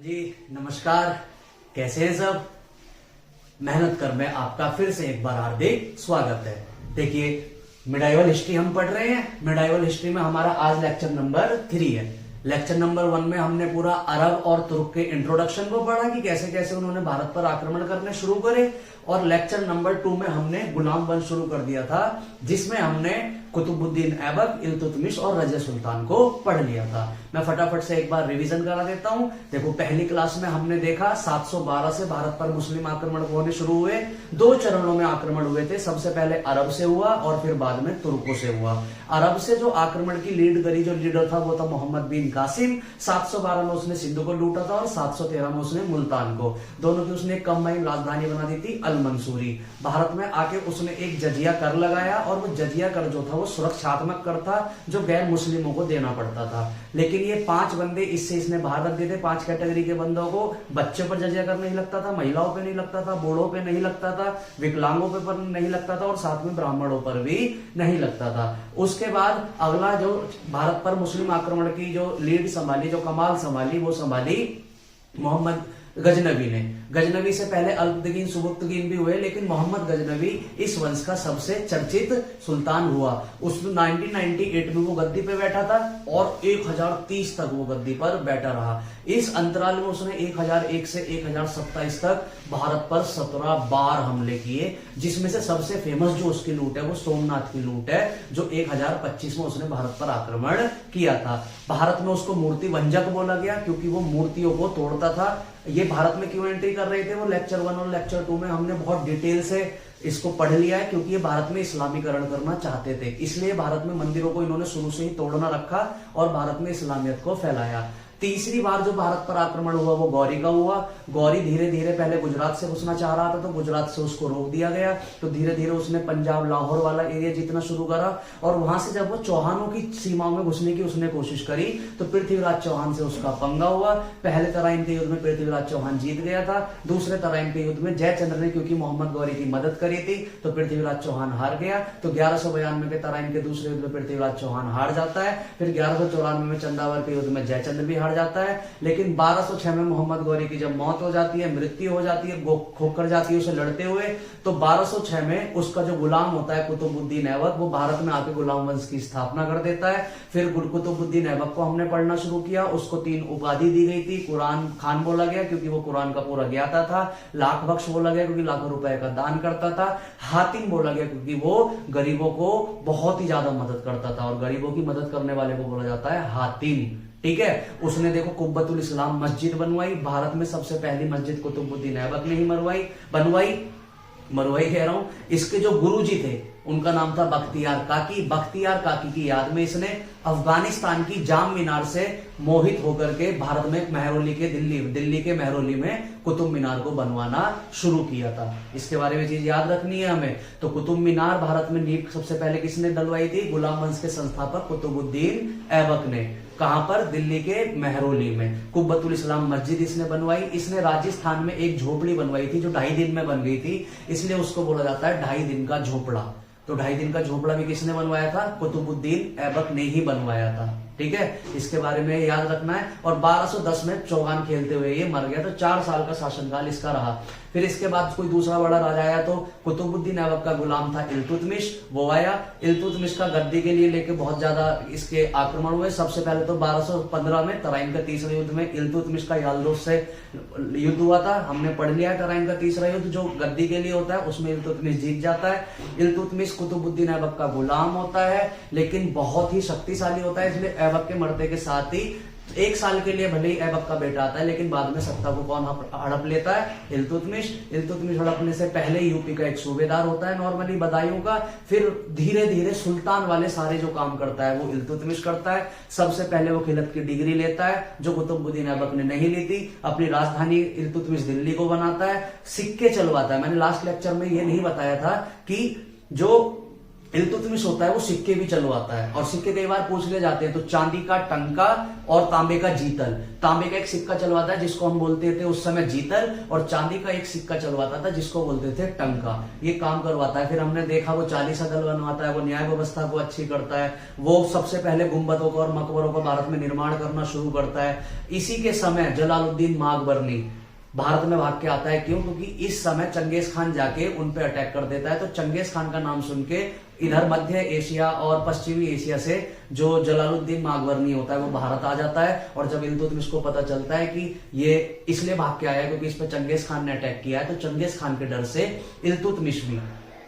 जी नमस्कार। कैसे हैं सब? मेहनत कर में आपका फिर से एक बार हार्दिक स्वागत है। देखिए मिडाइवल हिस्ट्री हम पढ़ रहे हैं। मिडाइवल हिस्ट्री में हमारा आज लेक्चर नंबर 3 है। लेक्चर नंबर 1 में हमने पूरा अरब और तुर्क के इंट्रोडक्शन को पढ़ा कि कैसे कैसे उन्होंने भारत पर आक्रमण करने शुरू करे, और लेक्चर नंबर 2 में हमने गुलाम वंश शुरू कर दिया था, जिसमें हमने कुतुबुद्दीन ऐबक, इल्तुतमिश और रज़े सुल्तान को पढ़ लिया था। मैं फटाफट से एक बार रिवीजन करा देता हूं। देखो पहली क्लास में हमने देखा 712 से भारत पर मुस्लिम आक्रमण होने शुरू हुए। 2 चरणों में आक्रमण हुए थे। सबसे पहले अरब से हुआ और फिर बाद में तुर्कों से हुआ। अरब से जो आक्रमण की लीड करी, जो लीडर था वो था मोहम्मद बिन कासिम। 712 में उसने सिंधु को लूटा था और 713 में उसने मुल्तान को, दोनों की उसने कंबाइन राजधानी बना दी थी अल मंसूरी। भारत में आके उसने एक जजिया कर लगाया, और वो जजिया कर जो था वो सुरक्षात्मक कर था जो गैर मुस्लिमों को देना पड़ता था। लेकिन ये 5 बंदे इससे इसने बाहर रख दिए थे। 5 कैटेगरी के बंदों को बच्चों पर जजिया कर नहीं लगता था, महिलाओं पे नहीं लगता था, बूढ़ों पे नहीं लगता था, विकलांगों पे पर नहीं लगता था, और साथ में ब्राह्मणों पर भी नहीं लगता था। उसके बाद अगला जो भारत पर मुस्लिम आक्रमण की जो लीड संभाली, जो कमाल संभाली, वो संभाली मोहम्मद गजनबी ने। गजनबी से पहले अल्पतगीन सुबुक्तगीन भी हुए, लेकिन मोहम्मद गजनबी इस वंश का सबसे चर्चित सुल्तान हुआ। उस 1998 में वो गद्दी पे बैठा था और 1030 तक वो गद्दी पर बैठा रहा। इस अंतराल में उसने 1001 से 1027 तक भारत पर 17 बार हमले किए, जिसमें से सबसे फेमस जो उसकी लूट है वो सोमनाथ की लूट है, जो 1025 में उसने भारत पर आक्रमण किया था। भारत में उसको मूर्ति वंजक बोला गया क्योंकि वो मूर्तियों को तोड़ता था। ये भारत में क्यों एंट्री कर रहे थे, वो लेक्चर 1 और लेक्चर 2 में हमने बहुत डिटेल से इसको पढ़ लिया है, क्योंकि ये भारत में इस्लामीकरण करना चाहते थे। इसलिए भारत में मंदिरों को इन्होंने शुरू से ही तोड़ना रखा और भारत में इस्लामियत को फैलाया। तीसरी बार जो भारत पर आक्रमण हुआ वो गौरी का हुआ। गौरी धीरे धीरे पहले गुजरात से घुसना चाह रहा था, तो गुजरात से उसको रोक दिया गया। तो धीरे धीरे उसने पंजाब लाहौर वाला एरिया जीतना शुरू करा, और वहां से जब वो चौहानों की सीमाओं में घुसने की उसने कोशिश करी तो पृथ्वीराज चौहान से उसका पंगा हुआ। पहले तराइन के युद्ध में पृथ्वीराज चौहान जीत गया था। दूसरे तराइन के युद्ध में जयचंद्र ने क्योंकि मोहम्मद गौरी की मदद करी थी तो पृथ्वीराज चौहान हार गया। तो 1192 के तराइन के दूसरे युद्ध में पृथ्वीराज चौहान हार जाता है। फिर 1194 में चंदावर के युद्ध में जयचंद्र भी हार जाता है। लेकिन 1206 में मोहम्मद गौरी की जब मौत हो जाती है, मृत्यु हो जाती है, खोकर जाती है उसे लड़ते हुए, तो 1206 में उसका जो गुलाम होता है कुतुबुद्दीन ऐबक, वो भारत में आके गुलाम वंश की स्थापना कर देता है। फिर कुतुबुद्दीन ऐबक को हमने पढ़ना शुरू किया। उसको 3 उपाधि दी गई थी। कुरान खान बोला गया क्योंकि वो कुरान का पूरा ज्ञाता था। लाख बख्श बोला गया क्योंकि लाखों रुपए का दान करता था। हातिम बोला गया क्योंकि वो गरीबों को बहुत ही ज्यादा मदद करता था, और गरीबों की मदद करने वाले को बोला जाता है हातिम। ठीक है। उसने देखो कुब्बतुल इस्लाम मस्जिद बनवाई। भारत में सबसे पहली मस्जिद कुतुबुद्दीन ऐबक ने ही मरवाई कह रहा हूं। इसके जो गुरुजी थे उनका नाम था बख्तियार काकी। बख्तियार काकी की याद में इसने अफगानिस्तान की जाम मीनार से मोहित होकर के भारत में महरौली के दिल्ली के महरौली में कुतुब मीनार को बनवाना शुरू किया था। इसके बारे में चीज याद रखनी है हमें। तो कुतुब मीनार भारत में नींव सबसे पहले किसने डलवाई थी? गुलाम वंश के संस्थापक कुतुबुद्दीन ऐबक ने। कहां पर? दिल्ली के महरौली में। कुब्बतुल इस्लाम मस्जिद इसने बनवाई। इसने राजस्थान में एक झोपड़ी बनवाई थी जो 2.5 दिन में बन गई थी, इसलिए उसको बोला जाता है 2.5 दिन का झोपड़ा। तो 2.5 दिन का झोपड़ा भी किसने बनवाया था? कुतुबुद्दीन ऐबक ने ही बनवाया था। ठीक है, इसके बारे में याद रखना है। और 1210 में चौगान खेलते हुए ये मर गया। तो 4 साल का शासनकाल इसका रहा। फिर इसके बाद कोई दूसरा बड़ा राजा आया, तो कुतुबुद्दीन ऐबक का गुलाम था इल्तुतमिश, वो आया। इल्तुतमिश का गद्दी के लिए लेके बहुत ज्यादा इसके आक्रमण हुए। सबसे पहले तो 1215 में तराइन का तीसरा युद्ध में इल्तुतमिश का याल्दोस से युद्ध हुआ था। हमने पढ़ लिया है तराइन का तीसरा युद्ध जो गद्दी के लिए होता है, उसमें इल्तुतमिश जीत जाता है। इल्तुतमिश कुतुबुद्दीन ऐबक का गुलाम होता है, लेकिन बहुत ही शक्तिशाली होता है। इसलिए ऐबक के मरते के साथ ही 1 साल के लिए भले ही ऐबक का बेटा आता है, लेकिन बाद में सत्ता को कौन हड़प लेता है? इल्तुतमिश। इल्तुतमिश हड़पने से पहले यूपी का एक सूबेदार होता है नॉर्मली बदायूं का। फिर धीरे धीरे सुल्तान वाले सारे जो काम करता है वो इल्तुतमिश करता है। सबसे पहले वो खिलत की डिग्री लेता है जो कुतुबुद्दीन ऐबक ने नहीं ली थी। अपनी राजधानी इल्तुतमिश दिल्ली को बनाता है। सिक्के चलवाता है। मैंने लास्ट लेक्चर में ये नहीं बताया था कि जो इल्तुतमिश होता है वो सिक्के भी चलवाता है, और सिक्के कई बार पूछ लिए जाते हैं। तो चांदी का टंका और तांबे का जीतल। तांबे का एक सिक्का चलवाता है जिसको हम बोलते थे उस समय जीतल, और चांदी का एक सिक्का चलवाता था जिसको बोलते थे टंका। ये काम करवाता है। फिर हमने देखा वो 40 दल बनवाता है, वो न्याय व्यवस्था को अच्छी करता है, वो सबसे पहले गुंबदों को और मकबरों को भारत में निर्माण करना शुरू करता है। इसी के समय जलालुद्दीन माकबरनी भारत में भाग के आता है। क्यों? क्योंकि इस समय चंगेज खान जाके उन पे अटैक कर देता है। तो चंगेज खान का नाम सुन के इधर मध्य एशिया और पश्चिमी एशिया से जो जलालुद्दीन माकबरनी होता है वो भारत आ जाता है। और जब इल्तुतमिश को पता चलता है कि ये इसलिए भाग के आया क्योंकि इस पे चंगेज खान ने अटैक किया है, तो चंगेज खान के डर से इल्तुतमिश भी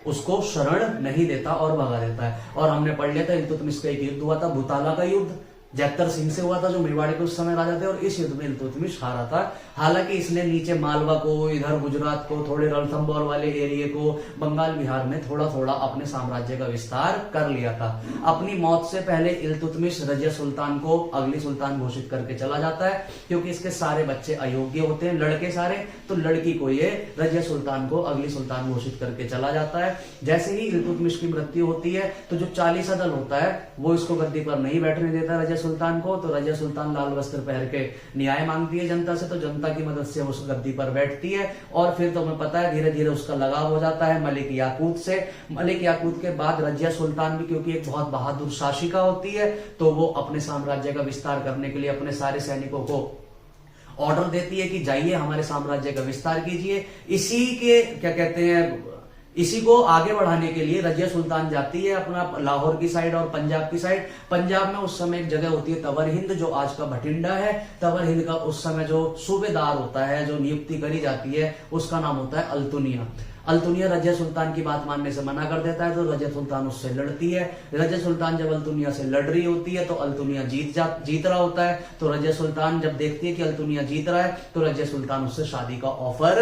उसको शरण नहीं देता और भगा देता है। और हमने पढ़ लिया था इल्तुतमिश का एक युद्ध हुआ था, भूताला का युद्ध, जैतर सिंह से हुआ था जो मेवाड़ के उस समय राजा थे, और इस युद्ध में इल्तुतमिश हारा था। हालांकि इसने नीचे मालवा को, इधर गुजरात को, थोड़े रणथंबोर वाले एरिया को, बंगाल बिहार में थोड़ा थोड़ा अपने साम्राज्य का विस्तार कर लिया था। अपनी मौत से पहले इल्तुतमिश रजिया सुल्तान को अगली सुल्तान घोषित करके चला जाता है, क्योंकि इसके सारे बच्चे अयोग्य होते हैं, लड़के सारे, तो लड़की को ये रजिया सुल्तान को अगली सुल्तान घोषित करके चला जाता है। जैसे ही इल्तुतमिश की मृत्यु होती है तो जो 40 दल होता है वो इसको गद्दी पर नहीं बैठने देता रजिया सुल्तान को। तो रजिया सुल्तान लाल वस्त्र पहन के न्याय मांगती है जनता से, तो जनता की मदद से उस गद्दी पर बैठती है। और फिर तुम्हें पता है धीरे धीरे उसका लगाव हो जाता है मलिक याकूत से। मलिक याकूत के बाद रजिया सुल्तान भी, क्योंकि एक बहुत बहादुर शासिका होती है, तो वो अपने साम्राज्य का विस्तार करने के लिए अपने सारे सैनिकों को ऑर्डर देती है कि जाइए हमारे साम्राज्य का विस्तार कीजिए। इसी के क्या कहते हैं, इसी को आगे बढ़ाने के लिए रजिया सुल्तान जाती है अपना लाहौर की साइड और पंजाब की साइड। पंजाब में उस समय एक जगह होती है तवर हिंद, जो आज का भटिंडा है। तवर हिंद का उस समय जो सूबेदार होता है, जो नियुक्ति करी जाती है, उसका नाम होता है अल्तुनिया। अल्तुनिया रजिया सुल्तान की बात मानने से मना कर देता है, तो रजिया सुल्तान उससे लड़ती है। रजिया सुल्तान जब अल्तुनिया से लड़ रही होती है तो अल्तुनिया जीत रहा होता है। तो रजिया सुल्तान जब देखती है कि अल्तुनिया जीत रहा है तो रजिया सुल्तान उससे शादी का ऑफर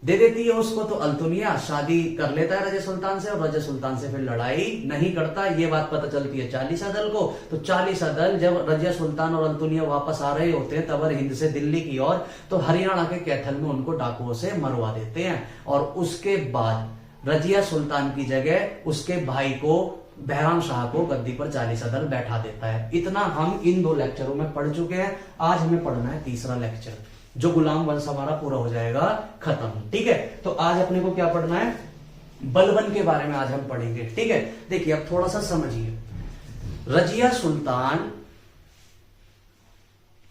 दे देती है उसको। तो अल्तुनिया शादी कर लेता है रजिया सुल्तान से, और रजिया सुल्तान से फिर लड़ाई नहीं करता। ये बात पता चलती है 40 दल को। तो 40 दल जब रजिया सुल्तान और अल्तुनिया वापस आ रहे होते हैं तवर हिंद से दिल्ली की ओर, तो हरियाणा के कैथल में उनको डाकुओं से मरवा देते हैं। और उसके बाद रजिया सुल्तान की जगह उसके भाई को, बहराम शाह को गद्दी पर 40 दल बैठा देता है। इतना हम इन 2 लेक्चरों में पढ़ चुके हैं। आज हमें पढ़ना है तीसरा लेक्चर, जो गुलाम वंश हमारा पूरा हो जाएगा खत्म। ठीक है, तो आज अपने को क्या पढ़ना है, बलबन के बारे में आज हम पढ़ेंगे। ठीक है, देखिए अब थोड़ा सा समझिए। रजिया सुल्तान,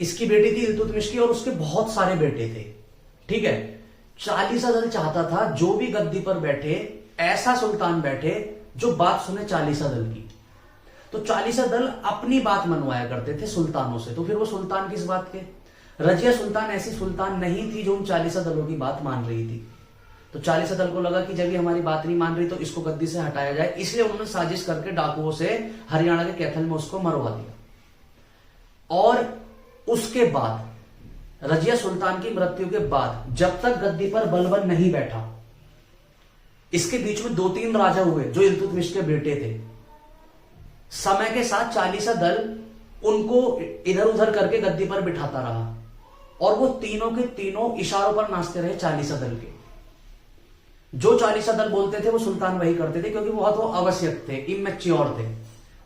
इसकी बेटी थी इल्तुतमिश की, और उसके बहुत सारे बेटे थे। ठीक है, 40 दल चाहता था जो भी गद्दी पर बैठे ऐसा सुल्तान बैठे जो बात सुने 40 दल की। तो 40 दल अपनी बात मनवाया करते थे सुल्तानों से। तो फिर वो सुल्तान किस बात के? रजिया सुल्तान ऐसी सुल्तान नहीं थी जो उन 40 दलों की बात मान रही थी। तो 40 दल को लगा कि जब ये हमारी बात नहीं मान रही तो इसको गद्दी से हटाया जाए, इसलिए उन्होंने साजिश करके डाकुओं से हरियाणा के कैथल में उसको मरवा दिया। और उसके बाद रजिया सुल्तान की मृत्यु के बाद जब तक गद्दी पर बलबन नहीं बैठा, इसके बीच में 2-3 राजा हुए जो इल्तुतमिश के बेटे थे। समय के साथ 40 दल उनको इधर उधर करके गद्दी पर बिठाता रहा, और वो तीनों के तीनों इशारों पर नाचते रहे 40 दल के। जो 40 दल बोलते थे वो सुल्तान वही करते थे, क्योंकि बहुत वो आवश्यक थे, इमेच्योर थे,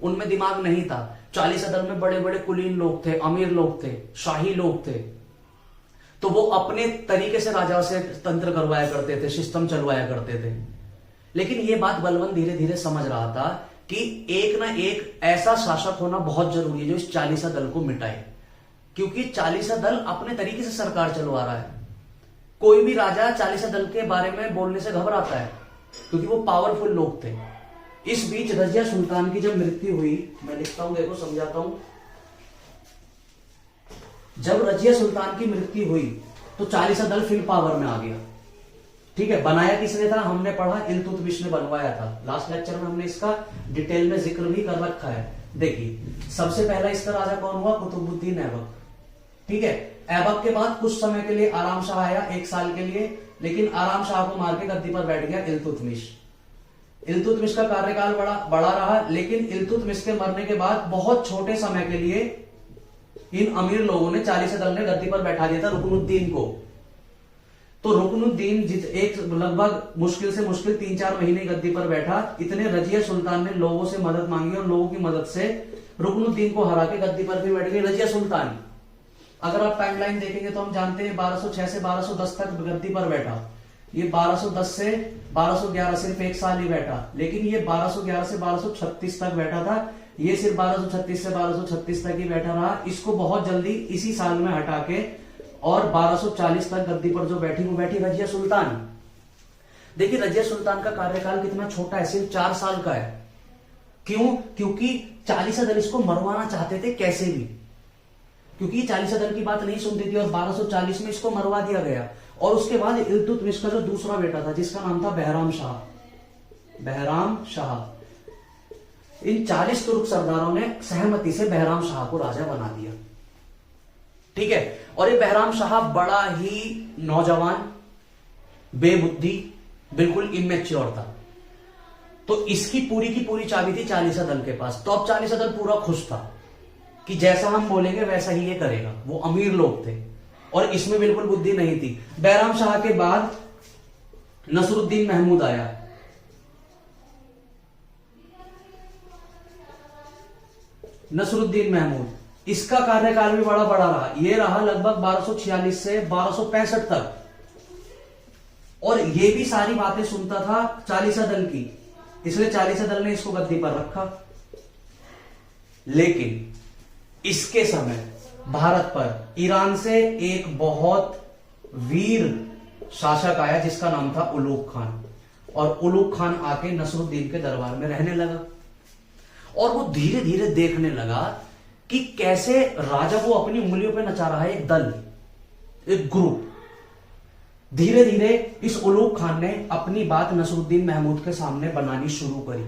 उनमें दिमाग नहीं था। 40 दल में बड़े बड़े कुलीन लोग थे, अमीर लोग थे, शाही लोग थे। तो वो अपने तरीके से राजाओं से तंत्र करवाया करते थे, सिस्टम चलवाया करते थे। लेकिन ये बात बलबन धीरे धीरे समझ रहा था कि एक ना एक ऐसा शासक होना बहुत जरूरी है जो इस 40 दल को मिटाए, क्योंकि 40 दल अपने तरीके से सरकार चलवा रहा है। कोई भी राजा 40 दल के बारे में बोलने से घबराता है, क्योंकि वो पावरफुल लोग थे। इस बीच रजिया सुल्तान की जब मृत्यु हुई, मैं लिखता हूं, देखो समझाता हूं। जब रजिया सुल्तान की मृत्यु हुई तो 40 दल फिर पावर में आ गया। ठीक है, बनाया किसने था? हमने पढ़ा इल्तुतमिश ने बनवाया था। लास्ट लेक्चर में हमने इसका डिटेल में जिक्र भी कर रखा है। देखिए, सबसे पहला इसका राजा कौन हुआ? कुतुबुद्दीन ऐबक। ठीक है, ऐबक के बाद कुछ समय के लिए आराम शाह आया, 1 साल के लिए, लेकिन आराम शाह को मार के गद्दी पर बैठ गया इल्तुतमिश। इल्तुतमिश का कार्यकाल बड़ा रहा, लेकिन इल्तुतमिश के मरने के बाद बहुत छोटे समय के लिए इन अमीर लोगों ने 40 दल ने गद्दी पर बैठा दिया था रुकनुद्दीन को। तो रुकनुद्दीन एक लगभग मुश्किल से मुश्किल 3-4 महीने गद्दी पर बैठा। इतने रजिया सुल्तान ने लोगों से मदद मांगी और लोगों की मदद से रुकनुद्दीन को हरा के गद्दी पर भी बैठ गई रजिया सुल्तान। अगर आप टाइमलाइन देखेंगे तो हम जानते हैं 1206 से 1210 तक गद्दी पर बैठा। ये 1210 से 1211 सिर्फ एक साल ही बैठा, लेकिन ये 1211 से 1236 तक बैठा था। ये सिर्फ 1236 से 1236 तक ही बैठा रहा। इसको बहुत जल्दी इसी साल में हटा के और 1240 तक गद्दी पर जो बैठी वो बैठी रजिया सुल्तान। देखिए रजिया सुल्तान का कार्यकाल कितना छोटा है, सिर्फ 4 साल का है। क्यों? क्योंकि चालीसा दल इसको मरवाना चाहते थे कैसे भी, क्योंकि चालीसा दल की बात नहीं सुनती थी और 1240 में इसको मरवा दिया गया। और उसके बाद इल्तुतमिश का जो दूसरा बेटा था जिसका नाम था बहराम शाह, बहराम शाह, इन 40 तुर्क सरदारों ने सहमति से बहराम शाह को राजा बना दिया। ठीक है। और ये बहराम शाह बड़ा ही नौजवान, बेबुद्धि, बिल्कुल इमेच्योर था। तो इसकी की पूरी चाबी थी चालीसा दल के पास। तो अब चालीसा दल पूरा खुश था कि जैसा हम बोलेंगे वैसा ही ये करेगा। वो अमीर लोग थे और इसमें बिल्कुल बुद्धि नहीं थी। बहराम शाह के बाद नसरुद्दीन महमूद आया। नसरुद्दीन महमूद, इसका कार्यकाल भी बड़ा रहा। ये रहा लगभग 1246 से 1265 तक और ये भी सारी बातें सुनता था चालीसा दल की, इसलिए चालीसा दल ने इसको गद्दी पर रखा। लेकिन इसके समय भारत पर ईरान से एक बहुत वीर शासक आया जिसका नाम था उलूग खान। और उलूग खान आके नसरुद्दीन के दरबार में रहने लगा और वो धीरे धीरे देखने लगा कि कैसे राजा वो अपनी उंगलियों पे नचा रहा है एक दल, एक ग्रुप। धीरे धीरे इस उलूग खान ने अपनी बात नसरुद्दीन महमूद के सामने बनानी शुरू करी,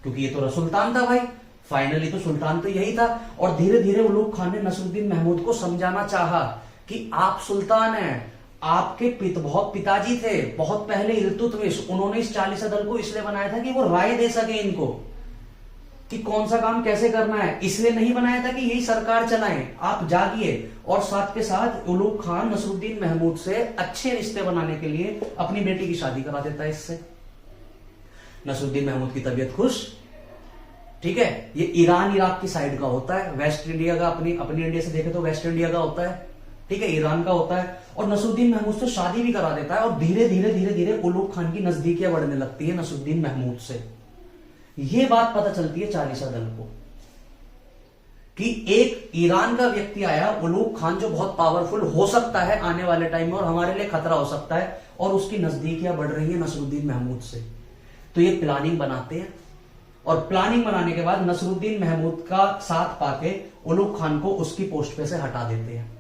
क्योंकि ये तो सुल्तान था भाई, फाइनली तो सुल्तान तो यही था। और धीरे धीरे उलूग खान ने नसरुद्दीन महमूद को समझाना चाहा कि आप सुल्तान हैं, आपके पिताजी थे बहुत पहले इल्तुतमिश, उन्होंने इस चालीसा दल को इसलिए बनाया था कि वो राय दे सके इनको कि कौन सा काम कैसे करना है, इसलिए नहीं बनाया था कि यही सरकार चलाएं। आप जागिए। और साथ के साथ उलूग खान नसरुद्दीन महमूद से अच्छे रिश्ते बनाने के लिए अपनी बेटी की शादी करा देता है इससे। नसरुद्दीन महमूद की तबीयत खुश। ठीक है। ये ईरान इराक की साइड का होता है, वेस्ट इंडिया का अपनी इंडिया से देखे तो वेस्ट इंडिया का होता है। ठीक है, ईरान का होता है। और नसरुद्दीन महमूद से शादी भी करा देता है और धीरे धीरे उलूग खान की नजदीकियां बढ़ने लगती है नसरुद्दीन महमूद से। ये बात पता चलती है चालीसा दल को कि एक ईरान का व्यक्ति आया उलूग खान, जो बहुत पावरफुल हो सकता है आने वाले टाइम में और हमारे लिए खतरा हो सकता है, और उसकी नजदीकियां बढ़ रही है नसरुद्दीन महमूद से। तो ये प्लानिंग बनाते हैं और प्लानिंग बनाने के बाद नसरुद्दीन महमूद का साथ पाके उलूग खान को उसकी पोस्ट पे से हटा देते हैं।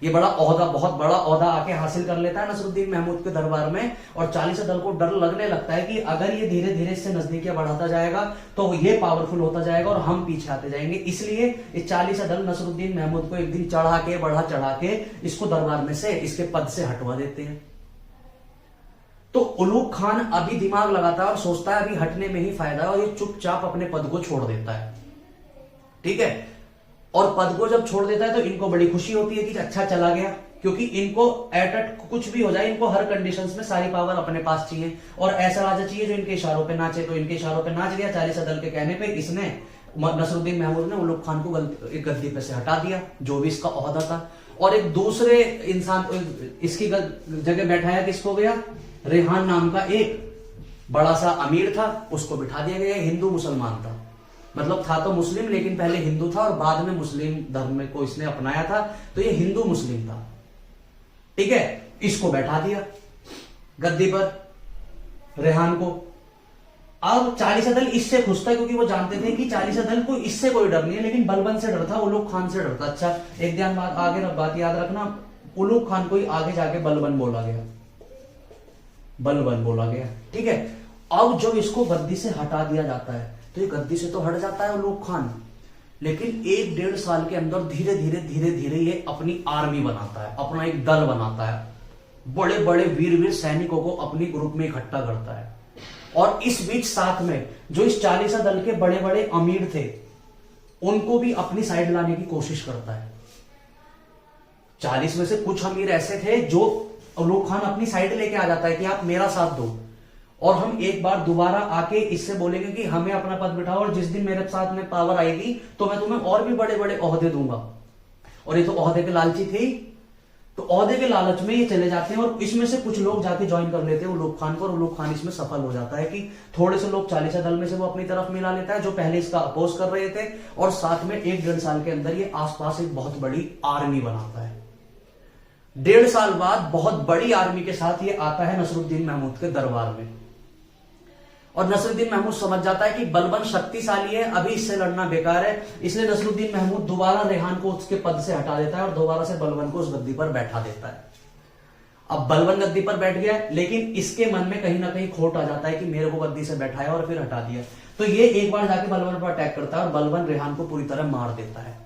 ये बहुत बड़ा ओहदा आके हासिल कर लेता है नसरुद्दीन महमूद के दरबार में। और चालीसा दल को डर लगने लगता है कि अगर ये धीरे धीरे इससे नजदीकियां बढ़ाता जाएगा तो ये पावरफुल होता जाएगा और हम पीछे आते जाएंगे। इसलिए ये चालीसा दल नसरुद्दीन महमूद को एक दिन चढ़ा के इसको दरबार में से, इसके पद से हटवा देते हैं। तो उलूग खान अभी दिमाग लगाता है और सोचता है अभी हटने में ही फायदा है, और ये चुपचाप अपने पद को छोड़ देता है। ठीक है। और पद को जब छोड़ देता है तो इनको बड़ी खुशी होती है कि अच्छा चला गया, क्योंकि इनको कुछ भी हो जाए, इनको हर कंडीशंस में सारी पावर अपने पास चाहिए और ऐसा राजा चाहिए जो इनके इशारों पे नाचे। तो इनके इशारों पे नाच गया। चालीसा दल के कहने पे इसने, नसरुद्दीन महमूद ने उलूग खान को गद्दी पे से हटा दिया, जो भी इसका ओहदा था, और एक दूसरे इंसान इसकी जगह बैठाया। किसको गया? रेहान नाम का एक बड़ा सा अमीर था, उसको बिठा दिया गया। हिंदू मुसलमान था, मतलब था तो मुस्लिम लेकिन पहले हिंदू था और बाद में मुस्लिम धर्म को इसने अपनाया था, तो ये हिंदू मुस्लिम था। ठीक है। इसको बैठा दिया गद्दी पर, रेहान को। अब चालीसा दल इससे खुश था क्योंकि वो जानते थे कि चालीसा दल को इससे कोई डर नहीं है, लेकिन बलबन से डर था, उलूग खान से डर था। अच्छा, एक ध्यान आगे बात याद रखना, उलूग खान को आगे जाके बलबन बोला गया, बलबन बोला गया। ठीक है। अब जब इसको गद्दी से हटा दिया जाता है तो ये गद्दी से तो हट जाता है उलूग खान, लेकिन 1-1.5 साल के अंदर धीरे धीरे ये अपनी आर्मी बनाता है, अपना एक दल बनाता है, बड़े बड़े वीर सैनिकों को अपनी ग्रुप में इकट्ठा करता है। और इस बीच साथ में जो इस चालीसा दल के बड़े बड़े अमीर थे उनको भी अपनी साइड लाने की कोशिश करता है। 40 में से कुछ अमीर ऐसे थे जो उलूग खान अपनी साइड लेके आ जाता है कि आप मेरा साथ दो, और हम एक बार दोबारा आके इससे बोलेंगे कि हमें अपना पद बिठाओ, और जिस दिन मेरे साथ में पावर आएगी तो मैं तुम्हें और भी बड़े बड़े ओहदे दूंगा। और ये तो ओहदे के लालची थे ही, तो ओहदे के लालच में ये चले जाते हैं, और इसमें से कुछ लोग जाके ज्वाइन कर लेते हैं उलूग खान को, और उलूग खान इसमें सफल हो जाता है कि थोड़े से लोग चालीसा दल में से वो अपनी तरफ मिला लेता है जो पहले इसका अपोज कर रहे थे, और साथ में 1-1.5 साल के अंदर ये आसपास एक बहुत बड़ी आर्मी बनाता है। 1.5 साल बाद बहुत बड़ी आर्मी के साथ ये आता है नसरुद्दीन महमूद के दरबार में, और नसरुद्दीन महमूद समझ जाता है कि बलबन शक्तिशाली है, अभी इससे लड़ना बेकार है, इसलिए नसरुद्दीन महमूद दोबारा रेहान को उसके पद से हटा देता है और दोबारा से बलबन को उस गद्दी पर बैठा देता है। अब बलबन गद्दी पर बैठ गया, लेकिन इसके मन में कहीं ना कहीं खोट आ जाता है कि मेरे को गद्दी से बैठाया और फिर हटा दिया, तो ये एक बार जाके बलबन पर अटैक करता है और बलबन रेहान को पूरी तरह मार देता है,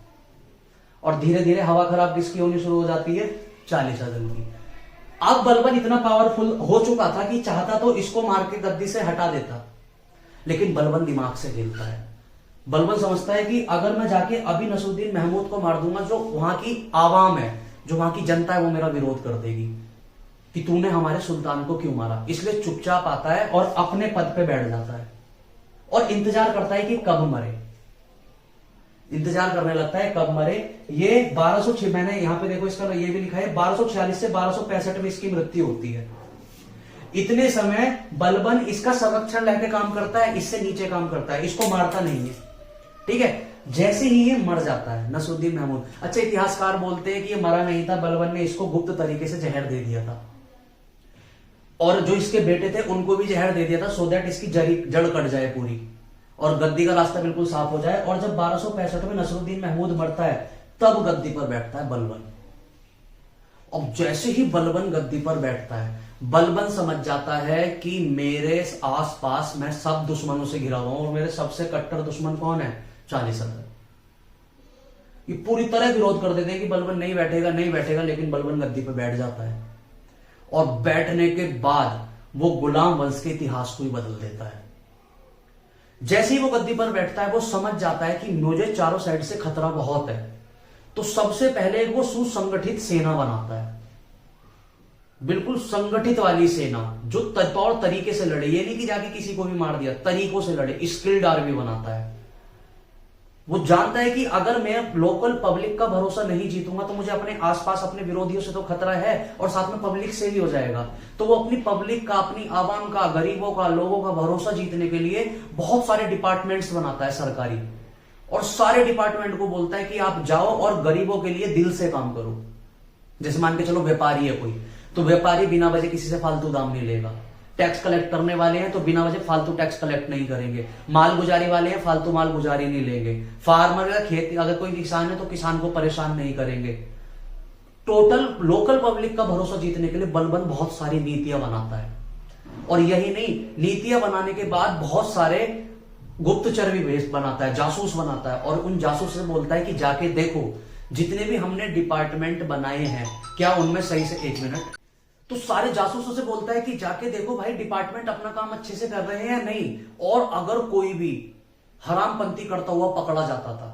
और धीरे धीरे हवा खराब किसकी होनी शुरू हो जाती है, चालीसा दल की। अब बलबन इतना पावरफुल हो चुका था कि चाहता तो इसको मार के गद्दी से हटा देता, लेकिन बलबन दिमाग से खेलता है। बलबन समझता है कि अगर मैं जाके अभी नसरुद्दीन महमूद को मार दूंगा, जो वहां की आवाम है, जो वहां की जनता है, वो मेरा विरोध कर देगी कि तूने हमारे सुल्तान को क्यों मारा। इसलिए चुपचाप आता है और अपने पद पे बैठ जाता है और इंतजार करता है कि कब मरे, इंतजार करने लगता है कब मरे। ये 1206, मैंने यहां पे देखो इसका ये भी लिखा है 1246 से 1265 में इसकी मृत्यु होती है। इतने समय बलबन इसका संरक्षण लेके काम करता है, इससे नीचे काम करता है, इसको मारता नहीं है, ठीक है। जैसे ही ये मर जाता है नसरुद्दीन महमूद, अच्छा इतिहासकार बोलते हैं कि ये मरा नहीं था, बलबन ने इसको गुप्त तरीके से जहर दे दिया था, और जो इसके बेटे थे उनको भी जहर दे दिया था, सो दैट इसकी जड़ कट जाए पूरी और गद्दी का रास्ता बिल्कुल साफ हो जाए। और जब 1265 में नसरुद्दीन महमूद मरता है, तब गद्दी पर बैठता है बलबन। अब जैसे ही बलबन गद्दी पर बैठता है, बलबन समझ जाता है कि मेरे आसपास मैं सब दुश्मनों से घिरा हुआ हूं, और मेरे सबसे कट्टर दुश्मन कौन है, चालीसा दल। ये पूरी तरह विरोध कर देते हैं कि बलबन नहीं बैठेगा, नहीं बैठेगा, लेकिन बलबन गद्दी पर बैठ जाता है, और बैठने के बाद वो गुलाम वंश के इतिहास को ही बदल देता है। जैसे ही वो गद्दी पर बैठता है, वो समझ जाता है कि मुझे चारों साइड से खतरा बहुत है, तो सबसे पहले वो सुसंगठित सेना बनाता है, बिल्कुल संगठित वाली सेना, जो तौर तरीके से लड़े, ये नहीं कि जाके किसी को भी मार दिया, तरीकों से लड़े, स्किल्ड आर्मी बनाता है। वो जानता है कि अगर मैं लोकल पब्लिक का भरोसा नहीं जीतूंगा तो मुझे अपने आसपास अपने विरोधियों से तो खतरा है, और साथ में पब्लिक से भी हो जाएगा। तो वो अपनी पब्लिक का, अपनी आवाम का, गरीबों का, लोगों का भरोसा जीतने के लिए बहुत सारे डिपार्टमेंट्स बनाता है सरकारी, और सारे डिपार्टमेंट को बोलता है कि आप जाओ और गरीबों के लिए दिल से काम करो। जैसे मान के चलो व्यापारी है कोई, तो व्यापारी बिना वजह किसी से फालतू दाम नहीं लेगा, टैक्स कलेक्ट करने वाले हैं तो बिना वजह फालतू टैक्स कलेक्ट नहीं करेंगे, माल गुजारी वाले हैं फालतू माल गुजारी नहीं लेंगे, फार्मर या खेती, अगर कोई किसान है तो किसान को परेशान नहीं करेंगे। टोटल लोकल पब्लिक का भरोसा जीतने के लिए बलबन बहुत सारी नीतियां बनाता है, और यही नहीं, नीतियां बनाने के बाद बहुत सारे गुप्तचर भी भेज बनाता है, जासूस बनाता है, और उन जासूस से बोलता है कि जाके देखो जितने भी हमने डिपार्टमेंट बनाए हैं, क्या उनमें सही से, 1 मिनट, तो सारे जासूसों से बोलता है कि जाके देखो भाई डिपार्टमेंट अपना काम अच्छे से कर रहे हैं या नहीं, और अगर कोई भी हरामपंथी करता हुआ पकड़ा जाता था,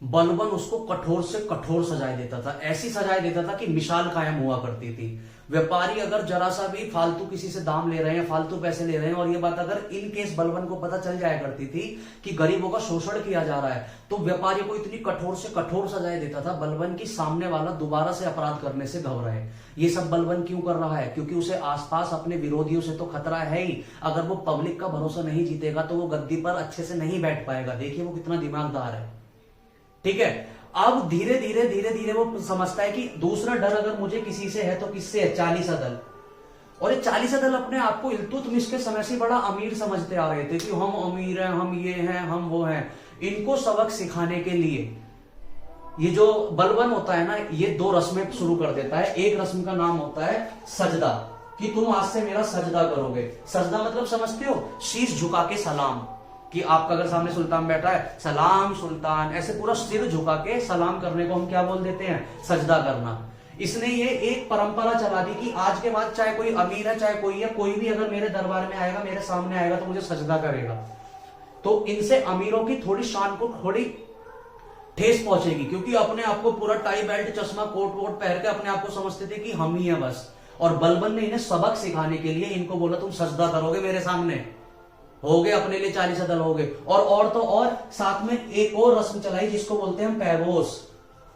बलबन उसको कठोर से कठोर सजाएं देता था, ऐसी सजाएं देता था कि मिसाल कायम हुआ करती थी। व्यापारी अगर जरा सा भी फालतू किसी से दाम ले रहे हैं, फालतू पैसे ले रहे हैं, और ये बात अगर इन केस बलबन को पता चल जाया करती थी कि गरीबों का शोषण किया जा रहा है, तो व्यापारी को इतनी कठोर से कठोर सजाएं देता था बलबन की सामने वाला दोबारा से अपराध करने से घबराए। ये सब बलबन क्यों कर रहा है, क्योंकि उसे आसपास अपने विरोधियों से तो खतरा है ही, अगर वो पब्लिक का भरोसा नहीं जीतेगा तो वो गद्दी पर अच्छे से नहीं बैठ पाएगा। देखिए वो कितना दिमागदार है, ठीक है। अब धीरे धीरे धीरे धीरे वो समझता है कि दूसरा डर अगर मुझे किसी से है तो किससे है, चालीसा दल। और ये चालीसा दल अपने आप को इल्तुतमिश के समय से बड़ा अमीर समझते आ रहे थे कि हम अमीर हैं, हम ये हैं, हम वो हैं। इनको सबक सिखाने के लिए ये जो बलबन होता है ना, ये 2 रस्में शुरू कर देता है। एक रस्म का नाम होता है सजदा, कि तुम आज से मेरा सजदा करोगे। सजदा मतलब समझते हो, शीश झुका के सलाम, कि आपका अगर सामने सुल्तान बैठा है, सलाम सुल्तान, ऐसे पूरा सिर झुका के सलाम करने को हम क्या बोल देते हैं, सजदा करना। इसने ये एक परंपरा चला दी कि आज के बाद चाहे कोई अमीर है चाहे कोई है, कोई भी अगर मेरे दरबार में आएगा, मेरे सामने आएगा तो मुझे सजदा करेगा। तो इनसे अमीरों की थोड़ी शान को थोड़ी ठेस पहुंचेगी, क्योंकि अपने आप को पूरा टाई बेल्ट चश्मा कोट वोट पहन के अपने आप को समझते थे कि हम ही है बस, और बलबन ने इन्हें सबक सिखाने के लिए इनको बोला तुम सजदा करोगे मेरे सामने, हो गए अपने लिए 40 अदल हो गए। और तो और साथ में एक और रस्म चलाई जिसको बोलते हैं पैबोस।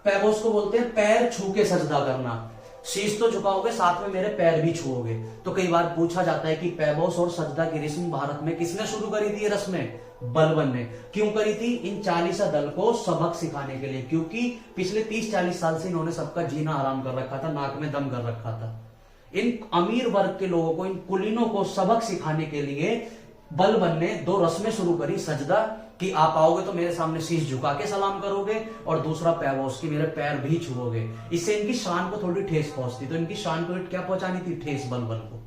पैबोस को बोलते हैं पैर छू के सजदा करना, शीश तो झुकाओगे साथ में मेरे पैर भी छुओगे। तो कई बार पूछा जाता है कि पैबोस और सजदा की रस्म भारत में किसने शुरू करी थी? ये रस्में बलबन ने। क्यों करी थी? इन 40 दल को सबक सिखाने के लिए, क्योंकि पिछले 30-40 साल से इन्होंने सबका जीना हराम कर रखा था, नाक में दम कर रखा था। इन अमीर वर्ग के लोगों को, इन कुलीनों को सबक सिखाने के लिए बलबन ने 2 रस्में शुरू करी। सजदा कि आप आओगे तो मेरे सामने शीश झुका के सलाम करोगे, और दूसरा पैबोस कि मेरे पैर भी छुओगे। इससे इनकी शान को थोड़ी ठेस पहुंचती, तो इनकी शान को क्या पहुंचानी थी? ठेस बलबन को।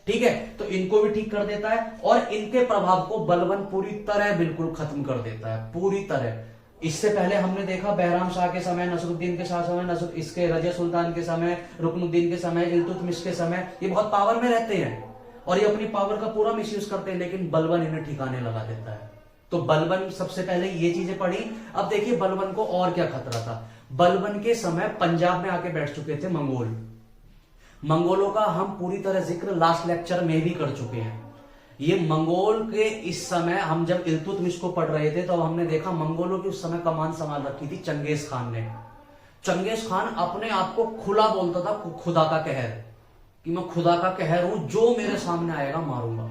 ठीक है, तो इनको भी ठीक कर देता है और इनके प्रभाव को बलबन पूरी तरह बिल्कुल खत्म कर देता है, पूरी तरह। इससे पहले हमने देखा बहराम शाह के समय, नसरुद्दीन के शाह समय, इसके रजिया सुल्तान के समय, रुकनुद्दीन के समय, इल्तुतमिश के समय, ये बहुत पावर में रहते हैं और ये अपनी पावर का पूरा मिसयूज करते हैं, लेकिन बलबन इन्हें ठिकाने लगा देता है। तो बलबन सबसे पहले ये चीजें पढ़ी। अब देखिए बलबन को और क्या खतरा था। बलबन के समय पंजाब में आके बैठ चुके थे मंगोल। मंगोलों का हम पूरी तरह जिक्र लास्ट लेक्चर में भी कर चुके हैं। ये मंगोल के इस समय, हम जब इल्तुतमिश को पढ़ रहे थे तो हमने देखा मंगोलों की उस समय कमान संभाल रखी थी चंगेज खान ने। चंगेज खान अपने आप को खुला बोलता था खुदा का कहर, कि मैं खुदा का कहर हूं, जो मेरे सामने आएगा मारूंगा।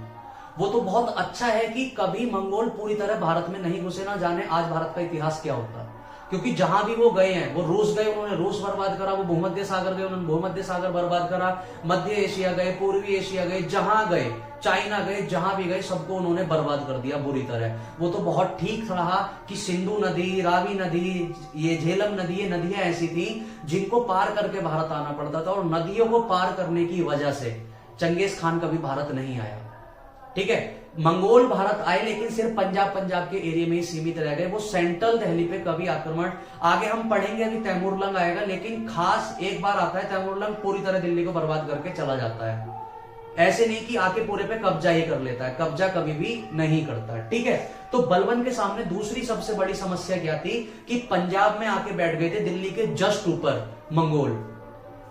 वो तो बहुत अच्छा है कि कभी मंगोल पूरी तरह भारत में नहीं घुसे, ना जाने आज भारत का इतिहास क्या होता है। क्योंकि जहां भी वो गए हैं, वो रूस गए, उन्होंने रूस बर्बाद करा, वो भूमध्य सागर गए, उन्होंने भूमध्य सागर बर्बाद करा, मध्य एशिया गए, पूर्वी एशिया गए, जहां गए, चाइना गए, जहां भी गए, सबको उन्होंने बर्बाद कर दिया बुरी तरह। वो तो बहुत ठीक रहा कि सिंधु नदी, रावी नदी, ये झेलम नदी, ये नदियां ऐसी थी जिनको पार करके भारत आना पड़ता था, और नदियों को पार करने की वजह से चंगेज खान कभी भारत नहीं आया। ठीक है, मंगोल भारत आए लेकिन सिर्फ पंजाब के एरिया में ही सीमित रह गए। वो सेंट्रल दिल्ली पे कभी आक्रमण, आगे हम पढ़ेंगे अभी तैमूरलंग आएगा, लेकिन खास एक बार आता है तैमूरलंग, पूरी तरह दिल्ली को बर्बाद करके चला जाता है। ऐसे नहीं कि आके पूरे पे कब्जा ही कर लेता है, कब्जा कभी भी नहीं करता। ठीक है, तो बलबन के सामने दूसरी सबसे बड़ी समस्या क्या थी कि पंजाब में आके बैठ गए थे दिल्ली के जस्ट ऊपर मंगोल।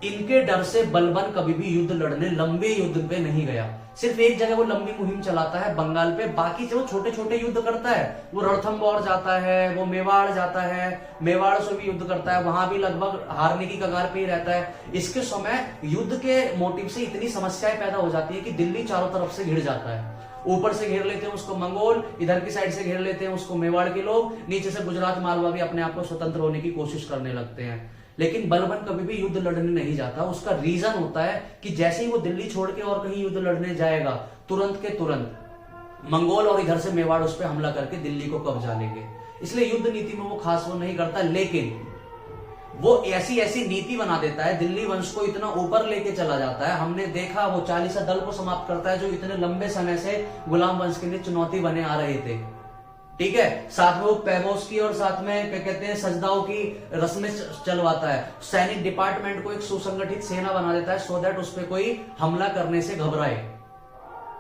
इनके डर से बलबन कभी भी युद्ध लड़ने, लंबे युद्ध पे नहीं गया। सिर्फ एक जगह वो लंबी मुहिम चलाता है बंगाल पे, बाकी से वो छोटे छोटे युद्ध करता है। वो रणथंबोर जाता है, वो मेवाड़ जाता है, मेवाड़ से भी युद्ध करता है, वहां भी लगभग हारने की कगार पे ही रहता है। इसके समय युद्ध के मोटिव से इतनी समस्याएं पैदा हो जाती है कि दिल्ली चारों तरफ से घिर जाता है। ऊपर से घेर लेते हैं उसको मंगोल, इधर की साइड से घेर लेते हैं उसको मेवाड़ के लोग, नीचे से गुजरात मालवा भी अपने आप को स्वतंत्र होने की कोशिश करने लगते हैं। लेकिन बलबन कभी भी युद्ध लड़ने नहीं जाता। उसका रीजन होता है कि जैसे ही वो दिल्ली छोड़ के और कहीं युद्ध लड़ने जाएगा, तुरंत के तुरंत मंगोल और इधर से मेवाड़ उस पर हमला करके दिल्ली को कब्जा लेंगे। इसलिए युद्ध नीति में वो खास वो नहीं करता, लेकिन वो ऐसी ऐसी नीति बना देता है, दिल्ली वंश को इतना ऊपर लेके चला जाता है। हमने देखा वो 40 दल को समाप्त करता है जो इतने लंबे समय से गुलाम वंश के लिए चुनौती बने आ रहे थे। ठीक है, साथ में वो पैबोस की और साथ में क्या कहते हैं सजदाओं की रस्में चलवाता है। सैनिक डिपार्टमेंट को एक सुसंगठित सेना बना देता है, सो दैट उस पर कोई हमला करने से घबराए।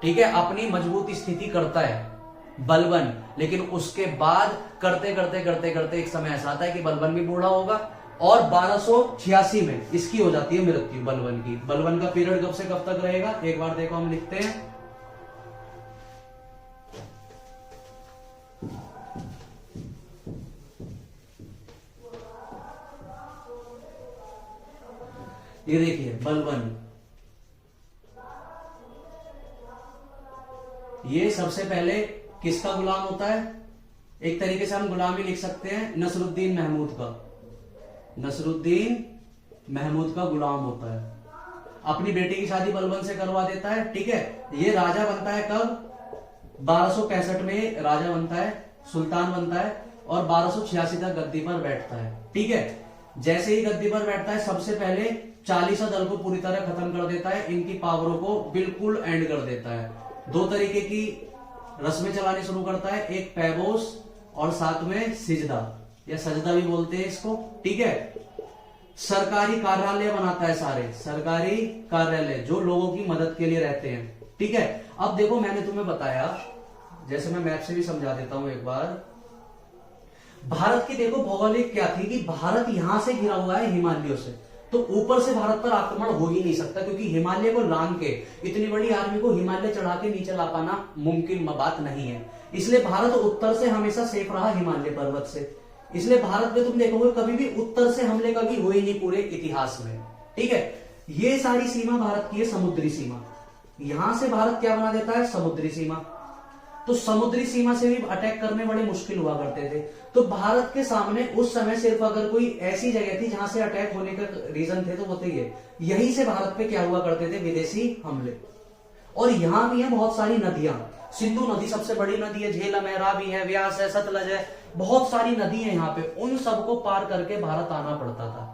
ठीक है, अपनी मजबूत स्थिति करता है बलबन। लेकिन उसके बाद करते करते करते करते एक समय ऐसा आता है कि बलबन भी बूढ़ा होगा और 1286 में इसकी हो जाती है मृत्यु बलबन की। बलबन का पीरियड कब से कब तक रहेगा, एक बार देखो हम लिखते हैं। ये देखिए बलबन, ये सबसे पहले किसका गुलाम होता है? एक तरीके से हम गुलाम ही लिख सकते हैं नसरुद्दीन महमूद का। नसरुद्दीन महमूद का गुलाम होता है। अपनी बेटी की शादी बलबन से करवा देता है। ठीक है, ये राजा बनता है कब? 1265 में राजा बनता है, सुल्तान बनता है और 1286 तक गद्दी पर बैठता है। ठीक है, जैसे ही गद्दी पर बैठता है सबसे पहले 40 दल को पूरी तरह खत्म कर देता है, इनकी पावरों को बिल्कुल एंड कर देता है। 2 तरीके की रस्में चलानी शुरू करता है, एक पैबोस और साथ में सिजदा या सजदा भी बोलते हैं इसको। ठीक है, सरकारी कार्यालय बनाता है, सारे सरकारी कार्यालय जो लोगों की मदद के लिए रहते हैं। ठीक है, अब देखो मैंने तुम्हें बताया, जैसे मैं मैप से भी समझा देता हूं एक बार। भारत की देखो भौगोलिक क्या थी कि भारत यहां से घिरा हुआ है हिमालयों से, तो ऊपर से भारत पर आक्रमण हो ही नहीं सकता, क्योंकि हिमालय को लांग के इतनी बड़ी आर्मी को हिमालय चढ़ा के नीचे ला पाना मुमकिन बात नहीं है। इसलिए भारत उत्तर से हमेशा सेफ रहा हिमालय पर्वत से। इसलिए भारत में तुम देखोगे कभी भी उत्तर से हमले कभी हुए नहीं पूरे इतिहास में। ठीक है, ये सारी सीमा भारत की है समुद्री सीमा। यहां से भारत क्या बना देता है, समुद्री सीमा। तो समुद्री सीमा से भी अटैक करने बड़े मुश्किल हुआ करते थे। तो भारत के सामने उस समय सिर्फ अगर कोई ऐसी जगह थी जहां से अटैक होने का रीजन थे तो वो थे यहीं से भारत पे क्या हुआ करते थे, विदेशी हमले। और यहां भी है बहुत सारी नदियां, सिंधु नदी सबसे बड़ी नदी है, झेलम है, रावी है, व्यास है, सतलज है, बहुत सारी नदी है यहाँ पे। उन सबको पार करके भारत आना पड़ता था।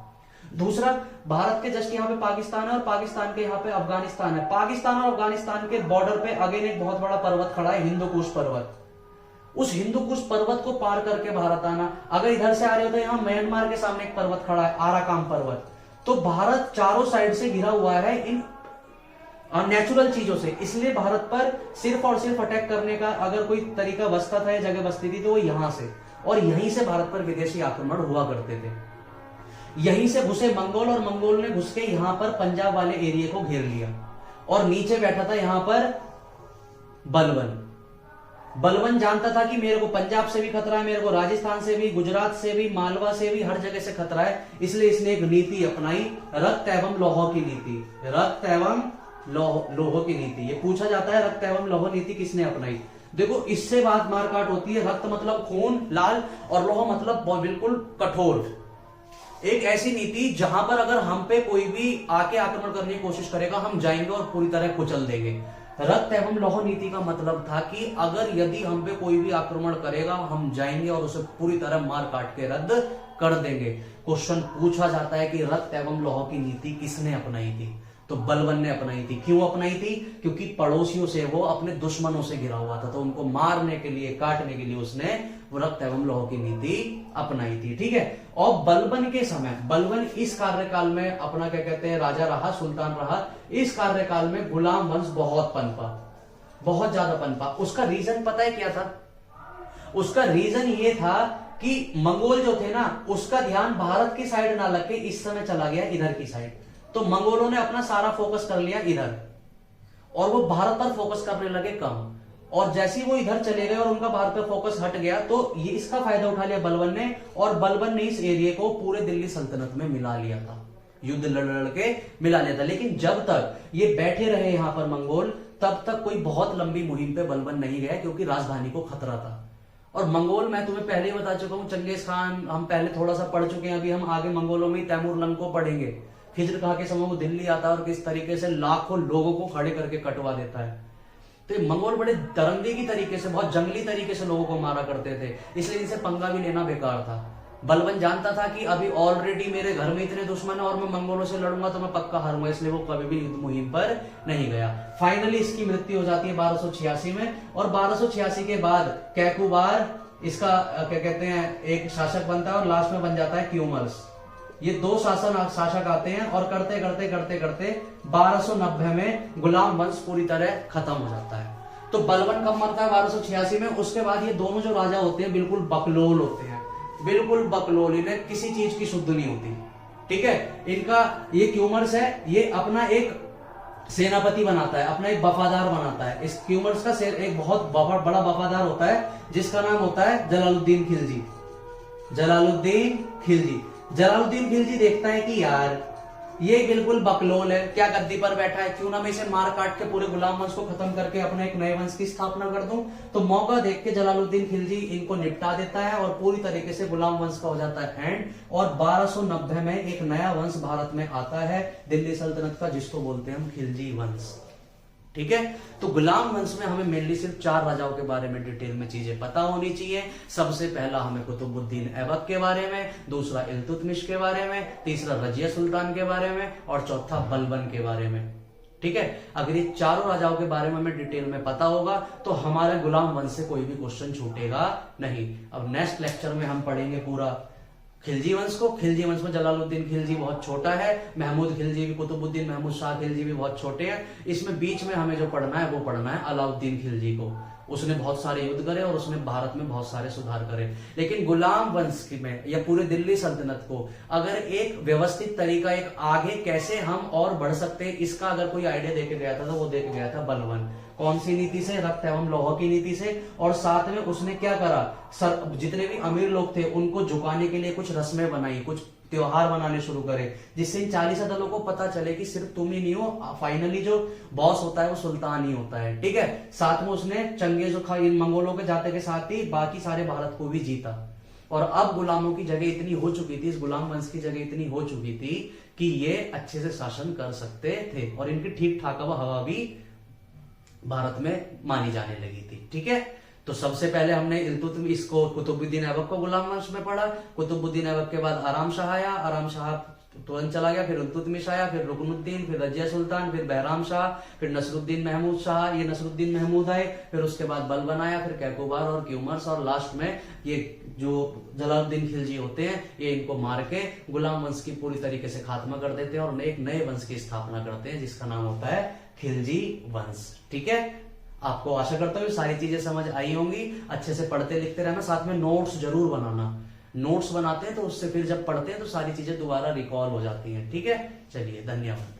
दूसरा, भारत के जस्ट यहाँ पे पाकिस्तान है और पाकिस्तान के यहाँ पे अफगानिस्तान है। पाकिस्तान और अफगानिस्तान के बॉर्डर पे अगेन एक बहुत बड़ा पर्वत खड़ा है, हिंदू कुश पर्वत। उस हिंदू कुश पर्वत को पार करके भारत आना। अगर इधर से आ रहे हो तो यहाँ म्यांमार के सामने एक पर्वत खड़ा है, आराकान पर्वत। तो भारत चारों साइड से घिरा हुआ है इन नेचुरल चीजों से। इसलिए भारत पर सिर्फ और सिर्फ अटैक करने का अगर कोई तरीका बसता था या जगह बसती थी तो वो यहां से, और यहीं से भारत पर विदेशी आक्रमण हुआ करते थे। यहीं से घुसे मंगोल, और मंगोल ने घुस के यहां पर पंजाब वाले एरिया को घेर लिया, और नीचे बैठा था यहां पर बलबन। बलबन जानता था कि मेरे को पंजाब से भी खतरा है, मेरे को राजस्थान से भी, गुजरात से भी, मालवा से भी, हर जगह से खतरा है। इसलिए इसने एक नीति अपनाई, रक्त एवं लौह की नीति। रक्त एवं लौह की नीति, ये पूछा जाता है रक्त एवं लौह नीति किसने अपनाई। देखो इससे बात मारकाट होती है। रक्त मतलब खून लाल, और लौह मतलब बिल्कुल कठोर। एक ऐसी नीति जहां पर अगर हम पे कोई भी आके आक्रमण करने की कोशिश करेगा, हम जाएंगे और पूरी तरह कुचल देंगे। रक्त एवं लौह नीति का मतलब था कि अगर यदि हम पे कोई भी आक्रमण करेगा, हम जाएंगे और उसे पूरी तरह मार काट के रद्द कर देंगे। क्वेश्चन पूछा जाता है कि रक्त एवं लौह की नीति किसने अपनाई थी, तो बलबन ने अपनाई थी। क्यों अपनाई थी, क्योंकि पड़ोसियों से वो अपने दुश्मनों से घिरा हुआ था, तो उनको मारने के लिए, काटने के लिए उसने रक्त एवं लौह की नीति अपनाई थी। ठीक है, और बलबन के समय, बलबन इस कार्यकाल में अपना क्या कहते हैं राजा रहा, सुल्तान रहा। इस कार्यकाल में गुलाम वंश बहुत पनपा, बहुत ज्यादा पनपा। उसका रीजन पता है क्या था, उसका रीजन ये था कि मंगोल जो थे ना, उसका ध्यान भारत की साइड ना लग के इस समय चला गया इधर की साइड। तो मंगोलों ने अपना सारा फोकस कर लिया इधर, और वो भारत पर फोकस करने लगे कम। और जैसे ही वो इधर चले गए और उनका भारत पर फोकस हट गया, तो ये इसका फायदा उठा लिया बलबन ने, और बलबन ने इस एरिया को पूरे दिल्ली सल्तनत में मिला लिया था, युद्ध लड़ के मिला लिया था। लेकिन जब तक ये बैठे रहे यहां पर मंगोल, तब तक कोई बहुत लंबी मुहिम पे बलबन नहीं गया, क्योंकि राजधानी को खतरा था। और मंगोल, मैं तुम्हें पहले ही बता चुका हूं, चंगेज खान हम पहले थोड़ा सा पढ़ चुके हैं, अभी हम आगे मंगोलों में तैमूर लंग को पढ़ेंगे। खिजर खां के समय वो दिल्ली आता है और किस तरीके से लाखों लोगों को खड़े करके कटवा देता है। तो मंगोल बड़े दरंगे की तरीके से, बहुत जंगली तरीके से लोगों को मारा करते थे, इसलिए इनसे पंगा भी लेना बेकार था। बलबन जानता था कि अभी ऑलरेडी मेरे घर में इतने दुश्मन है और मैं मंगोलों से लड़ूंगा तो मैं पक्का हारूंगा, इसलिए वो कभी भी युद्ध मुहिम पर नहीं गया। फाइनली इसकी मृत्यु हो जाती है 1286 में, और 1286 के बाद कैकुबार इसका क्या कहते हैं एक शासक बनता है, और लास्ट में बन जाता है क्यूमर्स। ये दो शासक आते हैं, और करते करते करते करते 1290 में गुलाम वंश पूरी तरह खत्म हो जाता है। तो बलबन कब मरता है, 1286 में। उसके बाद ये दोनों जो राजा होते हैं बिल्कुल बकलोल होते हैं, बिल्कुल बकलोल, इन्हें किसी चीज की शुद्ध नहीं होती। ठीक है, इनका ये क्यूमर्स है, ये अपना एक सेनापति बनाता है, अपना एक वफादार बनाता है। इस क्यूमर्स का एक बहुत बड़ा वफादार होता है, जिसका नाम होता है जलालुद्दीन खिलजी। जलालुद्दीन खिलजी, जलालुद्दीन खिलजी देखता है कि यार ये बिल्कुल बकलोल है, क्या गद्दी पर बैठा है, क्यों ना मैं इसे मार काट के पूरे गुलाम वंश को खत्म करके अपने एक नए वंश की स्थापना कर दूं। तो मौका देख के जलालुद्दीन खिलजी इनको निपटा देता है, और पूरी तरीके से गुलाम वंश का हो जाता है एंड। और 1290 में एक नया वंश भारत में आता है दिल्ली सल्तनत का, जिसको बोलते हैं हम खिलजी वंश। ठीक है, तो गुलाम वंश में हमें मेनली सिर्फ 4 राजाओं के बारे में डिटेल में चीजें पता होनी चाहिए। सबसे पहला हमें कुतुबुद्दीन ऐबक के बारे में, दूसरा इल्तुतमिश के बारे में, तीसरा रजिया सुल्तान के बारे में, और चौथा बलबन के बारे में। ठीक है, अगर ये चारों राजाओं के बारे में हमें डिटेल में पता होगा तो हमारे गुलाम वंश से कोई भी क्वेश्चन छूटेगा नहीं। अब नेक्स्ट लेक्चर में हम पढ़ेंगे पूरा खिलजी वंश को। खिलजी वंश में जलालुद्दीन खिलजी बहुत छोटा है, महमूद खिलजी भी, कुतुबुद्दीन महमूद शाह खिलजी भी बहुत छोटे हैं। इसमें बीच में हमें जो पढ़ना है वो पढ़ना है अलाउद्दीन खिलजी को। उसने बहुत सारे युद्ध करे और उसने भारत में बहुत सारे सुधार करे। लेकिन गुलाम वंश में या पूरे दिल्ली सल्तनत को अगर एक व्यवस्थित तरीका, एक आगे कैसे हम और बढ़ सकते हैं, इसका अगर कोई आइडिया देके गया था तो वो देके गया था बलवन। कौन सी नीति से? रक्त एवं लौह की नीति से। और साथ में उसने क्या करा, जितने भी अमीर लोग थे उनको झुकाने के लिए कुछ रस्में बनाई, कुछ त्योहार बनाने शुरू करे, जिससे इन 40 दलों को पता चले कि सिर्फ तुम ही नहीं हो, फाइनली जो बॉस होता है वो सुल्तान ही होता है। ठीक है। साथ में उसने चंगेज इन मंगोलों के जाते के साथ ही बाकी सारे भारत को भी जीता। और अब गुलामों की जगह इतनी हो चुकी थी, इस गुलाम वंश की जगह इतनी हो चुकी थी कि ये अच्छे से शासन कर सकते थे और इनकी ठीक ठाक हवा भी भारत में मानी जाने लगी थी। ठीक है। तो सबसे पहले हमने इसको कुतुबुद्दीन ऐबक को गुलाम वंश में पढ़ा। कुतुबुद्दीन ऐबक के बाद आराम शाह आया, आराम शाह तुरंत चला गया, फिर इल्तुतमिश आया, फिर रुकनुद्दीन, फिर रजिया सुल्तान, फिर बहराम शाह, फिर नसरुद्दीन महमूद शाह, ये नसरुद्दीन महमूद आए, फिर उसके बाद बलबन आया, फिर कैकोबार और क्यूमर्स, और लास्ट में ये जो जलालुद्दीन खिलजी होते हैं ये इनको मार के गुलाम वंश की पूरी तरीके से खात्मा कर देते हैं और एक नए वंश की स्थापना करते हैं जिसका नाम होता है खिलजी वंश। ठीक है। आपको आशा करता हूँ सारी चीजें समझ आई होंगी। अच्छे से पढ़ते लिखते रहना, साथ में नोट्स जरूर बनाना। नोट्स बनाते हैं तो उससे फिर जब पढ़ते हैं तो सारी चीजें दोबारा रिकॉल हो जाती हैं। ठीक है। चलिए, धन्यवाद।